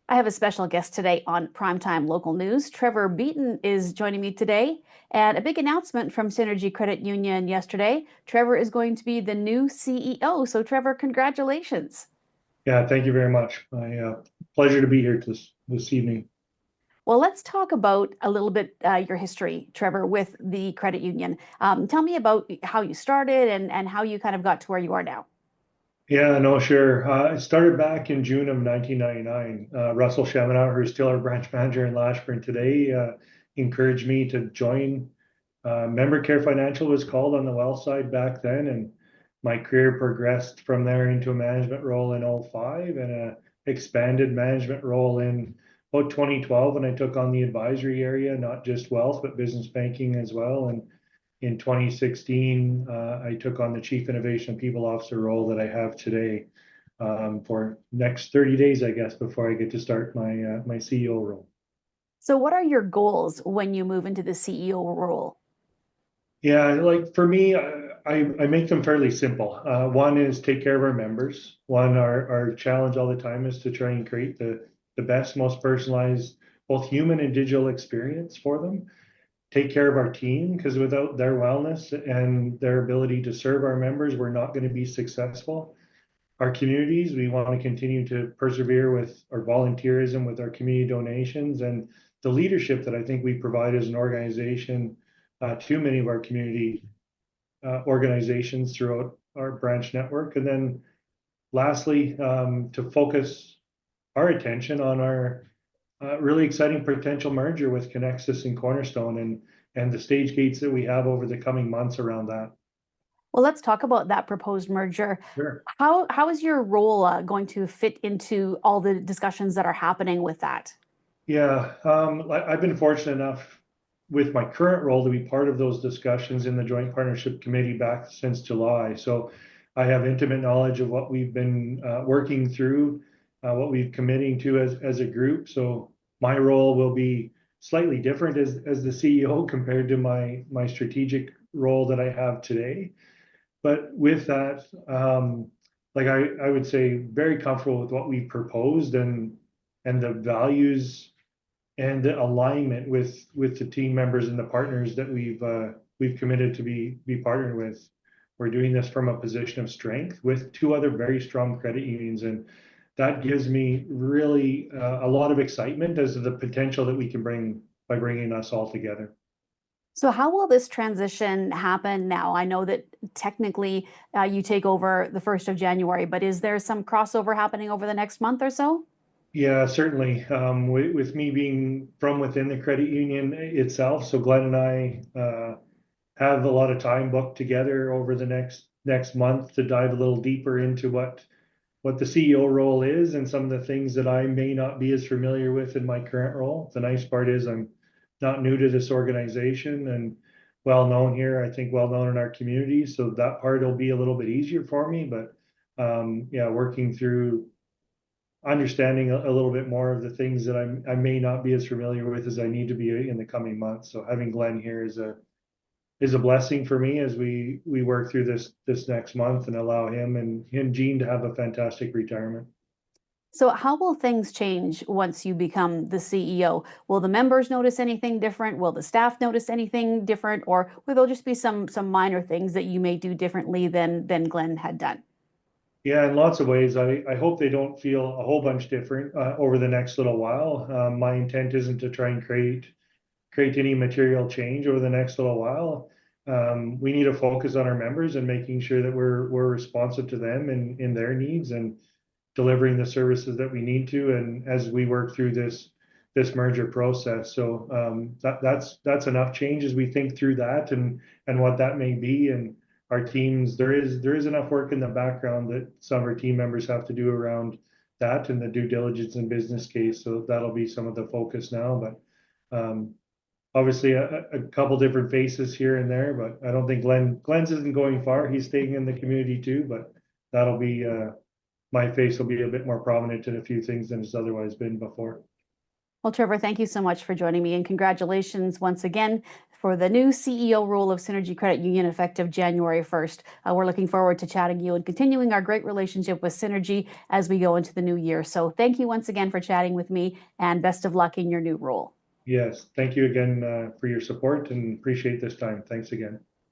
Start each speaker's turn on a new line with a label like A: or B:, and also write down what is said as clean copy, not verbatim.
A: I have a special guest today on Primetime Local News. Trevor Beaton is joining me today. And a big announcement from Synergy Credit Union yesterday. Trevor is going to be the new CEO. So, Trevor, congratulations.
B: Yeah, thank you very much. My pleasure to be here this evening.
A: Well, let's talk about a little bit your history, Trevor, with the credit union. Tell me about how you started and how you kind of got to where you are now.
B: Yeah, no, sure. It started back in June of 1999. Russell Schemenauer, who's still our branch manager in Lashburn today, encouraged me to join. Member Care Financial was called on the wealth side back then, and my career progressed from there into a management role in '05 and a expanded management role in about 2012 when I took on the advisory area, not just wealth, but business banking as well. And in 2016, I took on the Chief Innovation and People Officer role that I have today for next 30 days, I guess, before I get to start my CEO role.
A: So, what are your goals when you move into the CEO role?
B: Yeah, like for me, I make them fairly simple. One is take care of our members. Our challenge all the time is to try and create the best, most personalized, both human and digital experience for them. Take care of our team, because without their wellness and their ability to serve our members, we're not going to be successful. Our communities, we want to continue to persevere with our volunteerism, with our community donations, and the leadership that I think we provide as an organization to many of our community organizations throughout our branch network. And then lastly, to focus our attention on our really exciting potential merger with Connexus and Cornerstone and the stage gates that we have over the coming months around that.
A: Well, let's talk about that proposed merger.
B: Sure.
A: How is your role going to fit into all the discussions that are happening with that?
B: Yeah, I've been fortunate enough with my current role to be part of those discussions in the Joint Partnership Committee back since July. So I have intimate knowledge of what we've been working through, what we've committing to as a group. So my role will be slightly different as the CEO compared to my strategic role that I have today. But with that, like I would say very comfortable with what we proposed and the values and the alignment with the team members and the partners that we've committed to be partnered with. We're doing this from a position of strength with two other very strong credit unions, and that gives me really a lot of excitement as to the potential that we can bring by bringing us all together.
A: So, how will this transition happen now? I know that technically you take over the 1st of January, but is there some crossover happening over the next month or so?
B: Yeah, certainly. With me being from within the credit union itself, so Glenn and I have a lot of time booked together over the next month to dive a little deeper into what the CEO role is and some of the things that I may not be as familiar with in my current role. The nice part is I'm not new to this organization and well known here, I think well known in our community. So that part will be a little bit easier for me, but yeah, working through understanding a little bit more of the things that I may not be as familiar with as I need to be in the coming months. So having Glenn here is a blessing for me as we work through this next month and allow him and Jean to have a fantastic retirement.
A: So, how will things change once you become the CEO? Will the members notice anything different? Will the staff notice anything different? Or will there just be some minor things that you may do differently than Glenn had done?
B: Yeah, in lots of ways. I hope they don't feel a whole bunch different over the next little while. My intent isn't to try and create any material change over the next little while. We need to focus on our members and making sure that we're responsive to them and in their needs and delivering the services that we need to. And as we work through this merger process, so that's enough change as we think through that and what that may be. And our teams, there is enough work in the background that some of our team members have to do around that and the due diligence and business case. So that'll be some of the focus now. But obviously a couple different faces here and there, but I don't think Glenn's isn't going far. He's staying in the community too, but that'll be my face will be a bit more prominent in a few things than it's otherwise been before.
A: Well, Trevor, thank you so much for joining me and congratulations once again for the new CEO role of Synergy Credit Union effective January 1st. We're looking forward to chatting you and continuing our great relationship with Synergy as we go into the new year. So thank you once again for chatting with me, and best of luck in your new role.
B: Yes, thank you again for your support and appreciate this time. Thanks again.